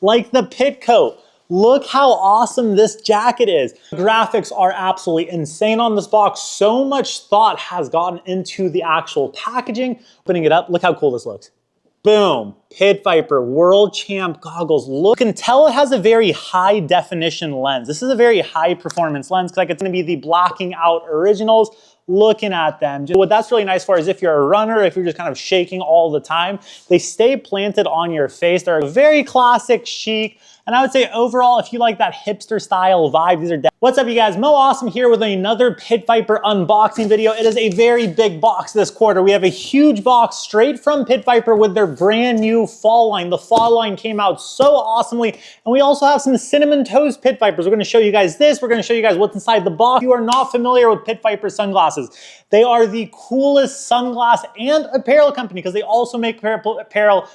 like the pit coat. Look how awesome this jacket is. The graphics are absolutely insane on this box. So much thought has gotten into the actual packaging. Opening it up, look how cool this looks. Boom, Pit Viper World Champ goggles. Look, you can tell it has a very high definition lens. This is a very high performance lens because it's gonna be the blocking out originals. Looking at them, what that's really nice for is if you're a runner, if you're just kind of shaking all the time, they stay planted on your face. They're very classic, chic, and I would say overall, if you like that hipster style vibe, these are What's up, you guys? Mo Awesome here with another Pit Viper unboxing video. It is a very big box this quarter. We have a huge box straight from Pit Viper with their brand new fall line. The fall line came out so awesomely, and we also have some Cinnamon Toast Pit Vipers. We're gonna show you guys this. We're gonna show you guys what's inside the box. If you are not familiar with Pit Viper sunglasses, they are the coolest sunglass and apparel company because they also make apparel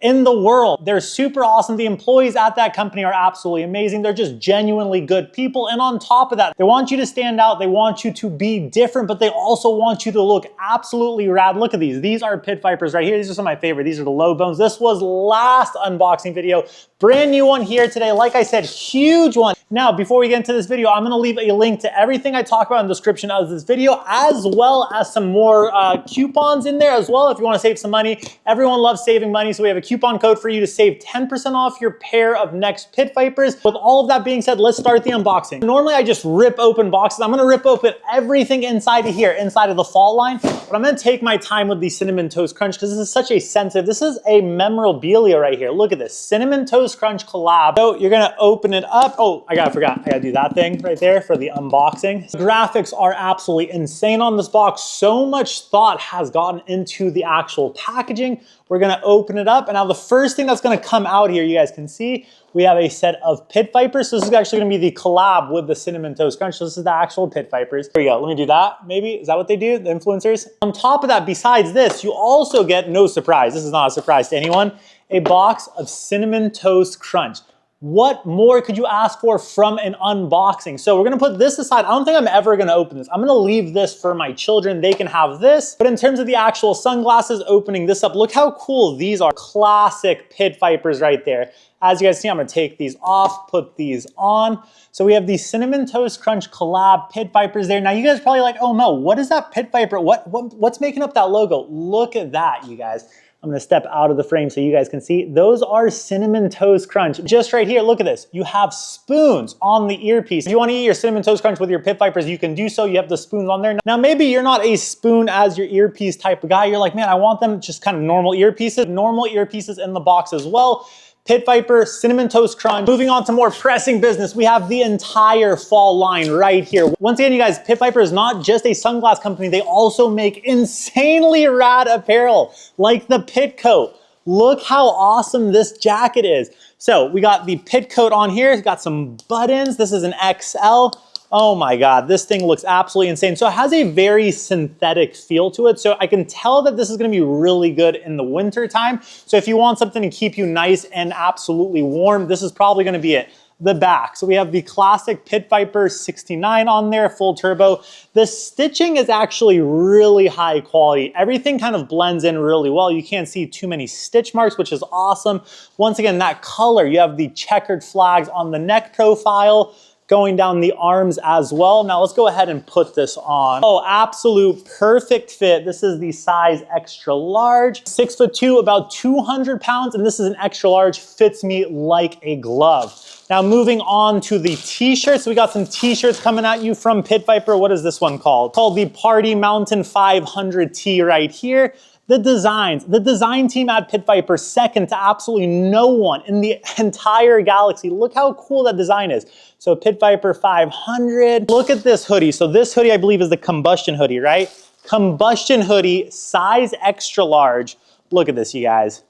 in the world. They're super awesome. The employees at that company are absolutely amazing. They're just genuinely good people. And on top of that, they want you to stand out. They want you to be different, but they also want you to look absolutely rad. Look at these. These are Pit Vipers right here. These are some of my favorite. These are the low bones. This was last unboxing video. Brand new one here today. Like I said, huge one. Now, before we get into this video, I'm gonna leave a link to everything I talk about in the description of this video, as well as some more coupons in there as well if you wanna save some money. Everyone loves saving money, so we have a coupon code for you to save 10% off your pair of next Pit Vipers. With all of that being said, let's start the unboxing. Normally, I just rip open boxes. I'm gonna rip open everything inside of here, inside of the fall line, but I'm gonna take my time with the Cinnamon Toast Crunch because this is such a sensitive, this is a memorabilia right here. Look at this, Cinnamon Toast Crunch collab. So you're gonna open it up. Oh, I forgot. I gotta do that thing right there for the unboxing. The graphics are absolutely insane on this box. So much thought has gotten into the actual packaging. We're gonna open it up, and now the first thing that's gonna come out here, you guys can see, we have a set of Pit Vipers. So this is actually gonna be the collab with the Cinnamon Toast Crunch. So this is the actual Pit Vipers. There we go, let me do that, maybe. Is that what they do, the influencers? On top of that, besides this, you also get, no surprise, this is not a surprise to anyone, a box of Cinnamon Toast Crunch. What more could you ask for from an unboxing? So we're gonna put this aside. I don't think I'm ever gonna open this. I'm gonna leave this for my children. They can have this. But in terms of the actual sunglasses, opening this up, look how cool these are. Classic Pit Vipers right there. As you guys see, I'm gonna take these off, put these on. So we have the Cinnamon Toast Crunch collab Pit Vipers there. Now you guys are probably like, oh Mo, what is that Pit Viper? What's making up that logo? Look at that, you guys. I'm gonna step out of the frame so you guys can see. Those are Cinnamon Toast Crunch. Just right here, look at this. You have spoons on the earpiece. If you wanna eat your Cinnamon Toast Crunch with your Pit Vipers, you can do so. You have the spoons on there. Now, maybe you're not a spoon as your earpiece type of guy. You're like, man, I want them just kind of normal earpieces. Normal earpieces in the box as well. Pit Viper, Cinnamon Toast Crunch. Moving on to more pressing business, we have the entire fall line right here. Once again, you guys, Pit Viper is not just a sunglass company, they also make insanely rad apparel, like the Pit Coat. Look how awesome this jacket is. So we got the Pit Coat on here, it's got some buttons, this is an XL. Oh my God, this thing looks absolutely insane. So it has a very synthetic feel to it. So I can tell that this is gonna be really good in the winter time. So if you want something to keep you nice and absolutely warm, this is probably gonna be it. The back. So we have the classic Pit Viper 69 on there, full turbo. The stitching is actually really high quality. Everything kind of blends in really well. You can't see too many stitch marks, which is awesome. Once again, that color, you have the checkered flags on the neck profile, going down the arms as well. Now let's go ahead and put this on. Oh, absolute perfect fit. This is the size extra large, 6'2", about 200 pounds, and this is an extra large, fits me like a glove. Now moving on to the t-shirts, we got some t-shirts coming at you from Pit Viper. What is this one called? Called the Party Mountain 500 tee right here. The designs, the design team at Pit Viper, second to absolutely no one in the entire galaxy. Look how cool that design is. So Pit Viper 500, look at this hoodie. So this hoodie, I believe, is the combustion hoodie, right? Combustion hoodie, size extra large. Look at this, you guys.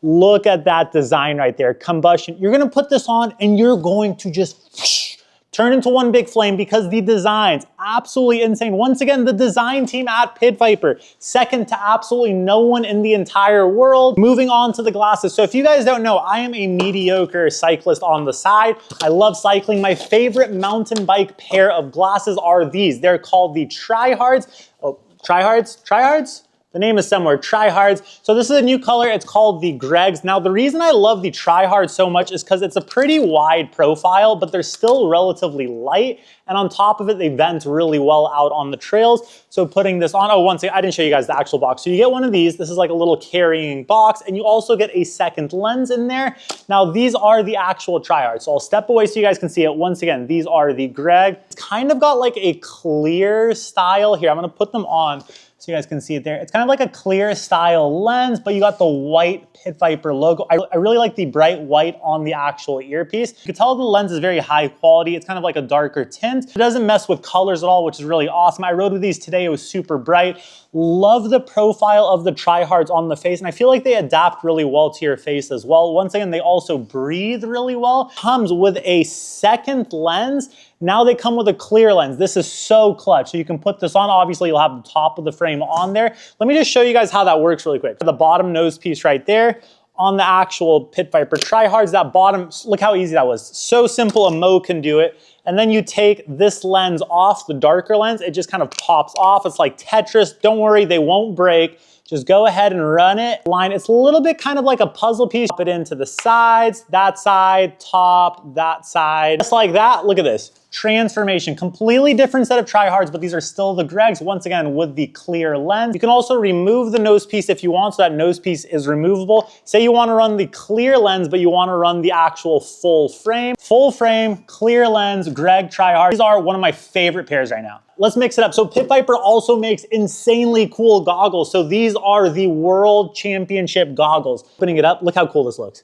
Look at that design right there, combustion. You're gonna put this on and you're going to just turn into one big flame because the design's absolutely insane. Once again, the design team at Pit Viper, second to absolutely no one in the entire world. Moving on to the glasses. So if you guys don't know, I am a mediocre cyclist on the side. I love cycling. My favorite mountain bike pair of glasses are these. They're called the Tryhards. Oh, Tryhards? Tryhards? The name is similar, Tryhards. So this is a new color, it's called the Gregs. Now the reason I love the Tryhards so much is because it's a pretty wide profile, but they're still relatively light. And on top of it, they vent really well out on the trails. So putting this on, oh, once again, I didn't show you guys the actual box. So you get one of these, this is like a little carrying box, and you also get a second lens in there. Now these are the actual Tryhards. So I'll step away so you guys can see it. Once again, these are the Greg. It's kind of got like a clear style here. I'm gonna put them on so you guys can see it there. It's kind of like a clear style lens, but you got the white Pit Viper logo. I really like the bright white on the actual earpiece. You can tell the lens is very high quality. It's kind of like a darker tint. It doesn't mess with colors at all, which is really awesome. I rode with these today. It was super bright. Love the profile of the Tryhards on the face, and I feel like they adapt really well to your face as well. Once again, they also breathe really well. Comes with a second lens. Now they come with a clear lens. This is so clutch. So you can put this on. Obviously, you'll have the top of the frame on there. Let me just show you guys how that works really quick. The bottom nose piece right there on the actual Pit Viper Tryhards, that bottom, look how easy that was. So simple, a Mo can do it. And then you take this lens off, the darker lens, it just kind of pops off. It's like Tetris. Don't worry, they won't break. Just go ahead and run it. Line, it's a little bit kind of like a puzzle piece. Pop it into the sides, that side, top, that side. Just like that, look at this. Transformation, completely different set of Tryhards, but these are still the Gregs, once again, with the clear lens. You can also remove the nose piece if you want, so that nose piece is removable. Say you wanna run the clear lens, but you wanna run the actual full frame. Full frame, clear lens, Greg Tryhard. These are one of my favorite pairs right now. Let's mix it up. So Pit Viper also makes insanely cool goggles. So these are the World Championship goggles. Putting it up, look how cool this looks.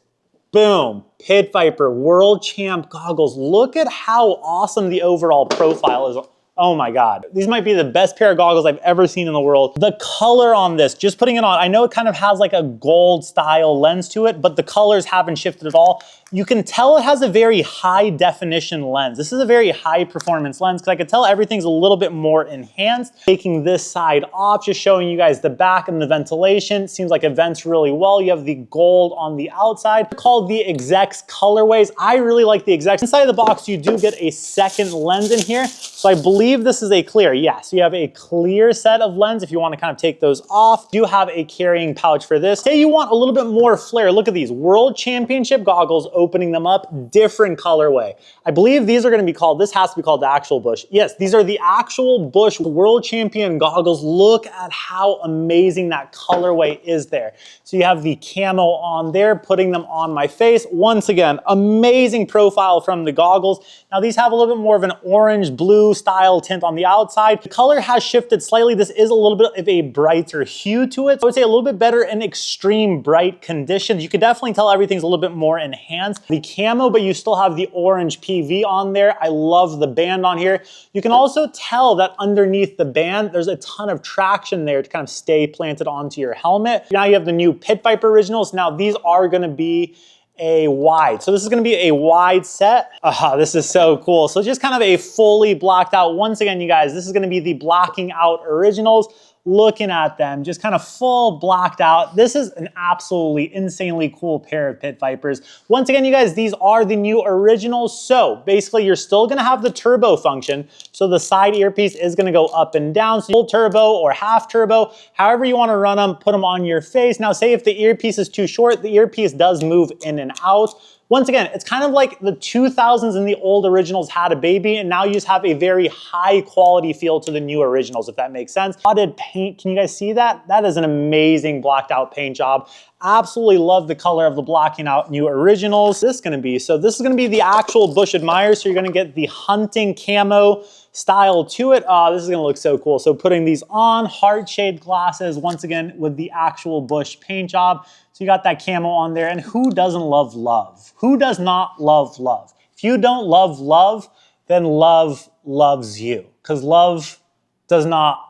Boom, Pit Viper World Champ goggles. Look at how awesome the overall profile is. Oh my God. These might be the best pair of goggles I've ever seen in the world. The color on this, just putting it on, I know it kind of has like a gold style lens to it, but the colors haven't shifted at all. You can tell it has a very high definition lens. This is a very high performance lens because I could tell everything's a little bit more enhanced. Taking this side off, just showing you guys the back and the ventilation. Seems like it vents really well. You have the gold on the outside. They're called the Execs colorways. I really like the Execs. Inside of the box, you do get a second lens in here. So I believe this is a clear. Yes, you have a clear set of lens if you want to kind of take those off. You have a carrying pouch for this. Say you want a little bit more flair. Look at these World Championship goggles, opening them up, different colorway. I believe these are going to be called, this has to be called the actual Bush. Yes, these are the actual Bush World Champion goggles. Look at how amazing that colorway is there. So you have the camo on there, putting them on my face. Once again, amazing profile from the goggles. Now these have a little bit more of an orange blue style tint on the outside. The color has shifted slightly. This is a little bit of a brighter hue to it. I would say a little bit better in extreme bright conditions. You can definitely tell everything's a little bit more enhanced. The camo, but you still have the orange PV on there. I love the band on here. You can also tell that underneath the band, there's a ton of traction there to kind of stay planted onto your helmet. Now you have the new Pit Viper Originals. Now these are gonna be a wide. So this is gonna be a wide set. This is so cool. So just kind of a fully blacked out. Once again, you guys, this is gonna be the blacking out Originals. Looking at them, just kind of full blacked out. This is an absolutely insanely cool pair of Pit Vipers. Once again, you guys, these are the new Originals. So basically you're still gonna have the turbo function. So the side earpiece is gonna go up and down. So full turbo or half turbo, however you wanna run them, put them on your face. Now say if the earpiece is too short, the earpiece does move in and out. Once again, it's kind of like the 2000s and the old Originals had a baby, and now you just have a very high quality feel to the new Originals, if that makes sense. Dotted paint, can you guys see that? That is an amazing blacked out paint job. Absolutely love the color of the blacking out new Originals. This is gonna be, so this is gonna be the actual Bush Admire, so you're gonna get the hunting camo style to it. This is gonna look so cool. So putting these on, heart shaped glasses, once again, with the actual Bush paint job. So you got that camo on there, and who doesn't love love? Who does not love love? If you don't love love, then love loves you, because love does not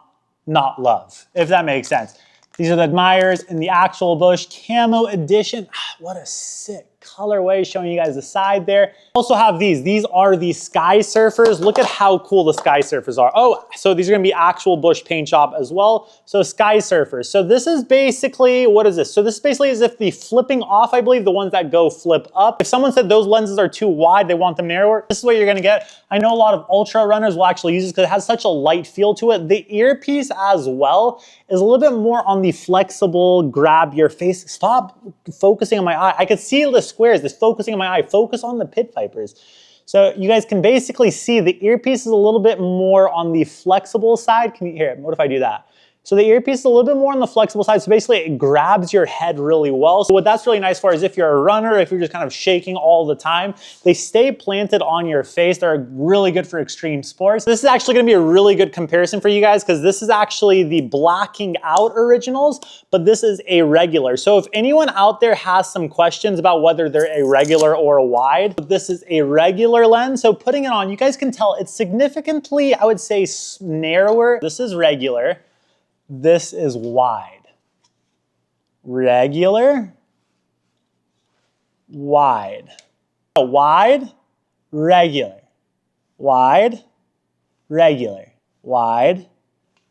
love, if that makes sense. These are the Admirers in the actual Bush Camo edition. What a sick colorway, showing you guys the side there. Also have these. These are the Sky Surfers. Look at how cool the Sky Surfers are. Oh, so these are gonna be actual Bush paint shop as well. So Sky Surfers. So this is basically, what is this? So this is basically as if the flipping off, I believe, the ones that go flip up. If someone said those lenses are too wide, they want them narrower, this is what you're gonna get. I know a lot of ultra runners will actually use this because it has such a light feel to it. The earpiece as well is a little bit more on the flexible, grab your face. Stop focusing on my eye. I could see the squares, this focusing on my eye. Focus on the Pit Vipers. So you guys can basically see the earpiece is a little bit more on the flexible side. Can you hear it? What if I do that? So the earpiece is a little bit more on the flexible side, so basically it grabs your head really well. So what that's really nice for is if you're a runner, if you're just kind of shaking all the time, they stay planted on your face. They're really good for extreme sports. This is actually gonna be a really good comparison for you guys because this is actually the blacking out originals, but this is a regular. So if anyone out there has some questions about whether they're a regular or a wide, this is a regular lens. So putting it on, you guys can tell it's significantly, I would say, narrower. This is regular. This is wide. Regular, wide. Wide, regular. Wide, regular. Wide,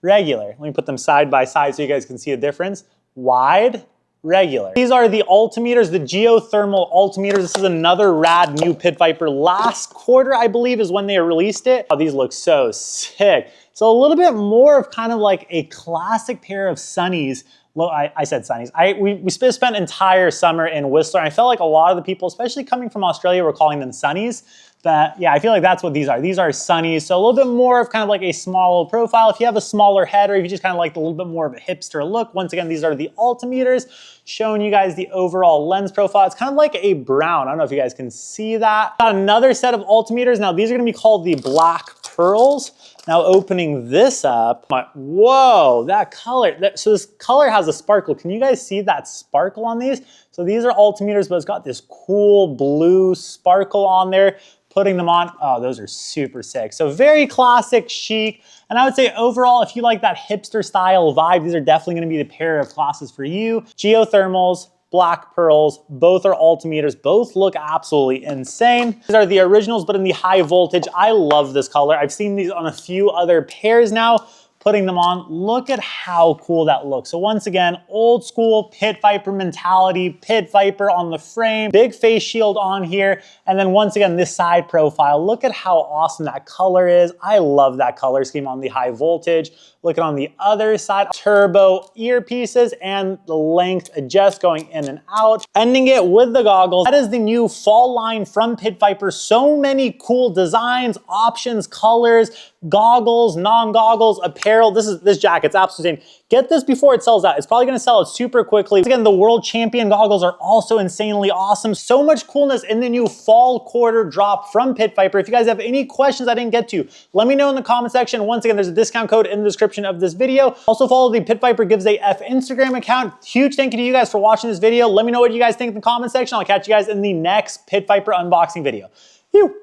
regular. Let me put them side by side so you guys can see a difference. Wide, regular. These are the Ultimators, the geothermal Ultimators. This is another rad new Pit Viper. Last quarter, I believe, is when they released it. Oh, these look so sick. So a little bit more of kind of like a classic pair of sunnies. Well, I said sunnies. We spent entire summer in Whistler. And I felt like a lot of the people, especially coming from Australia, were calling them sunnies. But yeah, I feel like that's what these are. These are sunnies. So a little bit more of kind of like a small profile. If you have a smaller head or if you just kind of like a little bit more of a hipster look, once again, these are the Ultimators, showing you guys the overall lens profile. It's kind of like a brown. I don't know if you guys can see that. Got another set of Ultimators. Now these are gonna be called the Black Pearls. Now opening this up, whoa, that color. So this color has a sparkle. Can you guys see that sparkle on these? So these are Ultimators, but it's got this cool blue sparkle on there. Putting them on, oh, those are super sick. So very classic, chic. And I would say overall, if you like that hipster style vibe, these are definitely gonna be the pair of glasses for you. Geothermals, Black Pearls, both are Ultimators, both look absolutely insane. These are the originals, but in the high voltage. I love this color. I've seen these on a few other pairs now. Putting them on, look at how cool that looks. So once again, old school Pit Viper mentality, Pit Viper on the frame, big face shield on here, and then once again, this side profile. Look at how awesome that color is. I love that color scheme on the high voltage. Look at on the other side, turbo earpieces and the length adjust going in and out. Ending it with the goggles. That is the new fall line from Pit Viper. So many cool designs, options, colors, goggles, non-goggles, apparel. This jacket's absolutely insane. Get this before it sells out. It's probably gonna sell it super quickly. Again, the World Champion goggles are also insanely awesome. So much coolness in the new fall quarter drop from Pit Viper. If you guys have any questions I didn't get to, let me know in the comment section. Once again, there's a discount code in the description of this video. Also follow the Pit Viper Gives a F Instagram account. Huge thank you to you guys for watching this video. Let me know what you guys think in the comment section. I'll catch you guys in the next Pit Viper unboxing video. Phew.